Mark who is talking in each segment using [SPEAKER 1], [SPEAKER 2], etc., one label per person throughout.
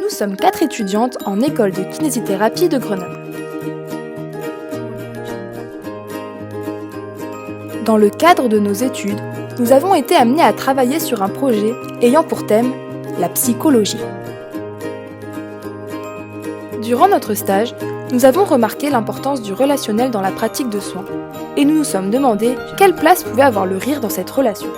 [SPEAKER 1] Nous sommes 4 étudiantes en école de kinésithérapie de Grenoble. Dans le cadre de nos études, nous avons été amenés à travailler sur un projet ayant pour thème la psychologie. Durant notre stage, nous avons remarqué l'importance du relationnel dans la pratique de soins et nous nous sommes demandé quelle place pouvait avoir le rire dans cette relation.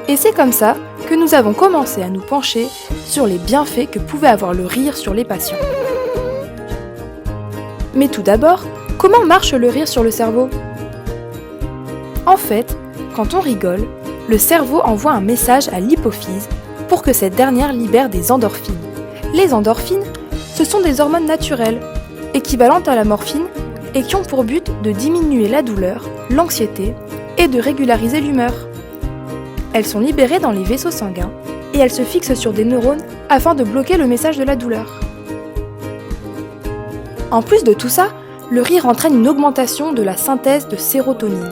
[SPEAKER 1] Et c'est comme ça que nous avons commencé à nous pencher sur les bienfaits que pouvait avoir le rire sur les patients. Mais tout d'abord, comment marche le rire sur le cerveau ? En fait, quand on rigole, le cerveau envoie un message à l'hypophyse pour que cette dernière libère des endorphines. Les endorphines, ce sont des hormones naturelles, équivalentes à la morphine, et qui ont pour but de diminuer la douleur, l'anxiété et de régulariser l'humeur. Elles sont libérées dans les vaisseaux sanguins et elles se fixent sur des neurones afin de bloquer le message de la douleur. En plus de tout ça, le rire entraîne une augmentation de la synthèse de sérotonine.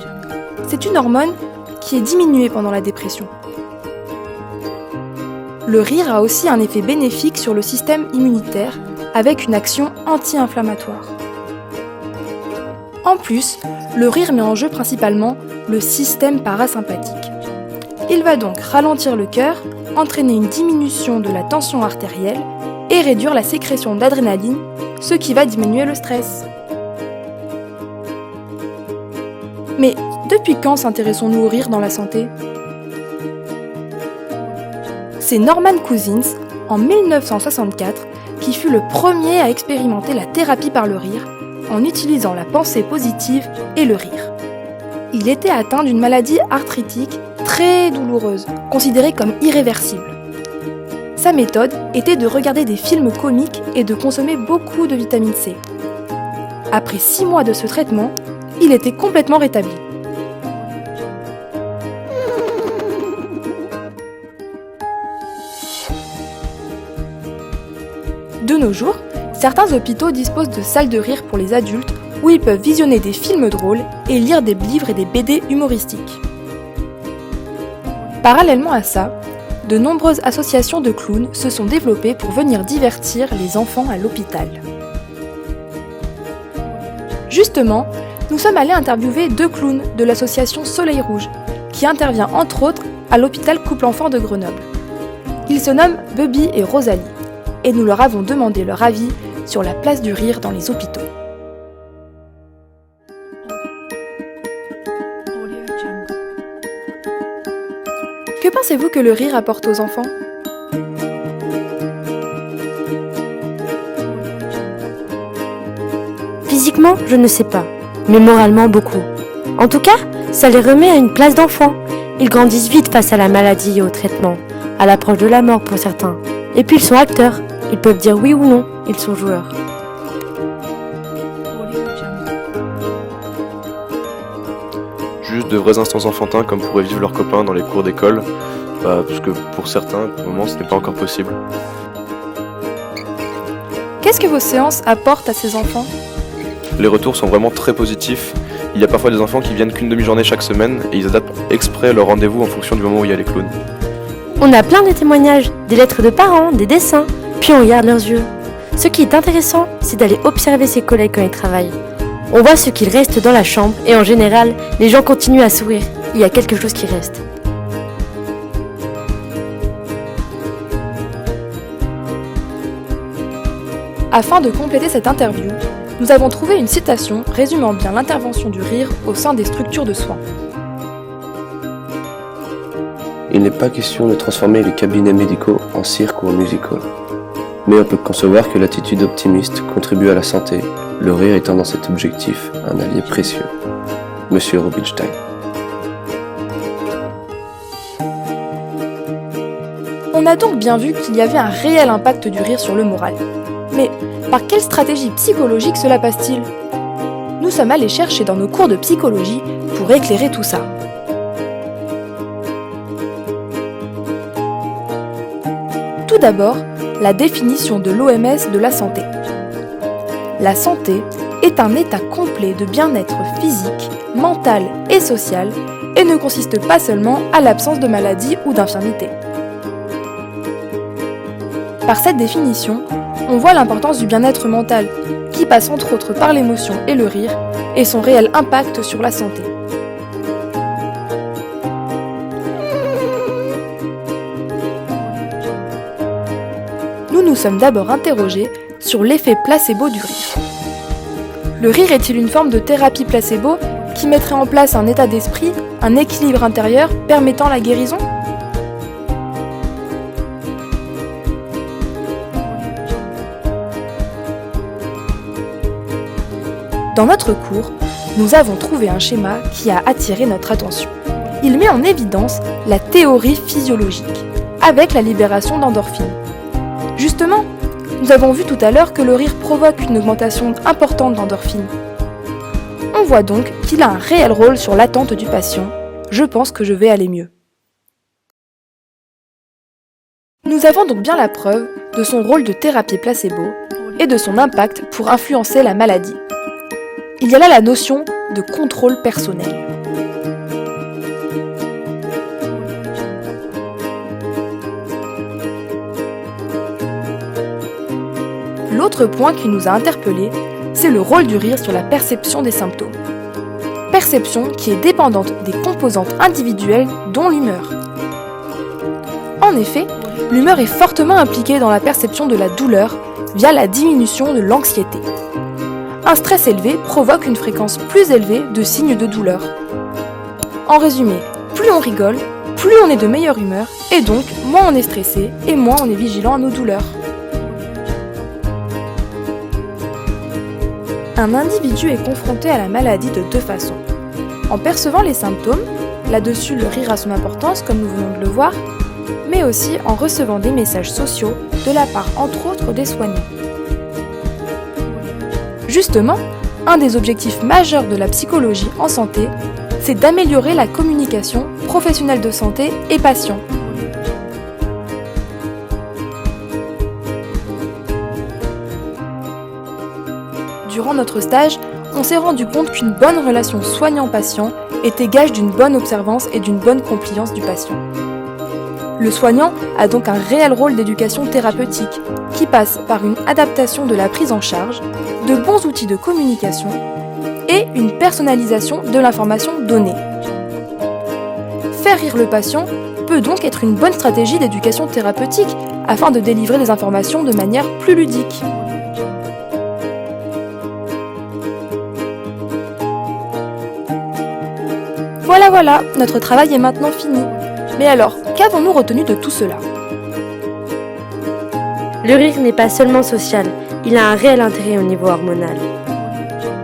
[SPEAKER 1] C'est une hormone qui est diminuée pendant la dépression. Le rire a aussi un effet bénéfique sur le système immunitaire avec une action anti-inflammatoire. En plus, le rire met en jeu principalement le système parasympathique. Il va donc ralentir le cœur, entraîner une diminution de la tension artérielle et réduire la sécrétion d'adrénaline, ce qui va diminuer le stress. Mais depuis quand s'intéressons-nous au rire dans la santé ? C'est Norman Cousins, en 1964, qui fut le premier à expérimenter la thérapie par le rire en utilisant la pensée positive et le rire. Il était atteint d'une maladie arthritique très douloureuse, considérée comme irréversible. Sa méthode était de regarder des films comiques et de consommer beaucoup de vitamine C. Après 6 mois de ce traitement, il était complètement rétabli. De nos jours, certains hôpitaux disposent de salles de rire pour les adultes où ils peuvent visionner des films drôles et lire des livres et des BD humoristiques. Parallèlement à ça, de nombreuses associations de clowns se sont développées pour venir divertir les enfants à l'hôpital. Justement, nous sommes allés interviewer 2 clowns de l'association Soleil Rouge, qui intervient entre autres à l'hôpital Couple-Enfants de Grenoble. Ils se nomment Bubby et Rosalie, et nous leur avons demandé leur avis sur la place du rire dans les hôpitaux. Que pensez-vous que le rire apporte aux enfants ?
[SPEAKER 2] Physiquement, je ne sais pas, mais moralement beaucoup. En tout cas, ça les remet à une place d'enfant. Ils grandissent vite face à la maladie et au traitement, à l'approche de la mort pour certains. Et puis ils sont acteurs, ils peuvent dire oui ou non, ils sont joueurs.
[SPEAKER 3] Juste de vrais instants enfantins comme pourraient vivre leurs copains dans les cours d'école, parce que pour certains, pour le moment, ce n'est pas encore possible.
[SPEAKER 1] Qu'est-ce que vos séances apportent à ces enfants ?
[SPEAKER 3] Les retours sont vraiment très positifs. Il y a parfois des enfants qui viennent qu'une demi-journée chaque semaine et ils adaptent exprès leur rendez-vous en fonction du moment où il y a les clowns.
[SPEAKER 2] On a plein de témoignages, des lettres de parents, des dessins, puis on regarde leurs yeux. Ce qui est intéressant, c'est d'aller observer ses collègues quand ils travaillent. On voit ce qu'il reste dans la chambre et en général, les gens continuent à sourire. Il y a quelque chose qui reste.
[SPEAKER 1] Afin de compléter cette interview, nous avons trouvé une citation résumant bien l'intervention du rire au sein des structures de soins.
[SPEAKER 4] Il n'est pas question de transformer les cabinets médicaux en cirque ou en musical. Mais on peut concevoir que l'attitude optimiste contribue à la santé, le rire étant dans cet objectif un allié précieux. Monsieur Rubinstein.
[SPEAKER 1] On a donc bien vu qu'il y avait un réel impact du rire sur le moral. Mais par quelle stratégie psychologique cela passe-t-il ? Nous sommes allés chercher dans nos cours de psychologie pour éclairer tout ça. Tout d'abord, la définition de l'OMS de la santé. La santé est un état complet de bien-être physique, mentale et sociale et ne consiste pas seulement à l'absence de maladie ou d'infirmité. Par cette définition, on voit l'importance du bien-être mental, qui passe entre autres par l'émotion et le rire, et son réel impact sur la santé. Nous nous sommes d'abord interrogés sur l'effet placebo du rire. Le rire est-il une forme de thérapie placebo qui mettrait en place un état d'esprit, un équilibre intérieur permettant la guérison ? Dans notre cours, nous avons trouvé un schéma qui a attiré notre attention. Il met en évidence la théorie physiologique, avec la libération d'endorphines. Justement, nous avons vu tout à l'heure que le rire provoque une augmentation importante d'endorphines. On voit donc qu'il a un réel rôle sur l'attente du patient. Je pense que je vais aller mieux. Nous avons donc bien la preuve de son rôle de thérapie placebo et de son impact pour influencer la maladie. Il y a là la notion de contrôle personnel. L'autre point qui nous a interpellés, c'est le rôle du rire sur la perception des symptômes. Perception qui est dépendante des composantes individuelles dont l'humeur. En effet, l'humeur est fortement impliquée dans la perception de la douleur via la diminution de l'anxiété. Un stress élevé provoque une fréquence plus élevée de signes de douleur. En résumé, plus on rigole, plus on est de meilleure humeur, et donc moins on est stressé et moins on est vigilant à nos douleurs. Un individu est confronté à la maladie de deux façons. En percevant les symptômes, là-dessus le rire a son importance comme nous venons de le voir, mais aussi en recevant des messages sociaux de la part entre autres des soignants. Justement, un des objectifs majeurs de la psychologie en santé, c'est d'améliorer la communication professionnelle de santé et patient. Durant notre stage, on s'est rendu compte qu'une bonne relation soignant-patient était gage d'une bonne observance et d'une bonne compliance du patient. Le soignant a donc un réel rôle d'éducation thérapeutique qui passe par une adaptation de la prise en charge, de bons outils de communication et une personnalisation de l'information donnée. Faire rire le patient peut donc être une bonne stratégie d'éducation thérapeutique afin de délivrer des informations de manière plus ludique. Voilà, notre travail est maintenant fini. Mais alors, qu'avons-nous retenu de tout cela ?
[SPEAKER 2] Le rire n'est pas seulement social, il a un réel intérêt au niveau hormonal.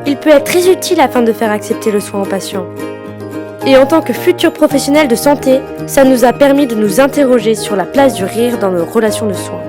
[SPEAKER 2] Il peut être très utile afin de faire accepter le soin aux patients. Et en tant que futurs professionnels de santé, ça nous a permis de nous interroger sur la place du rire dans nos relations de soins.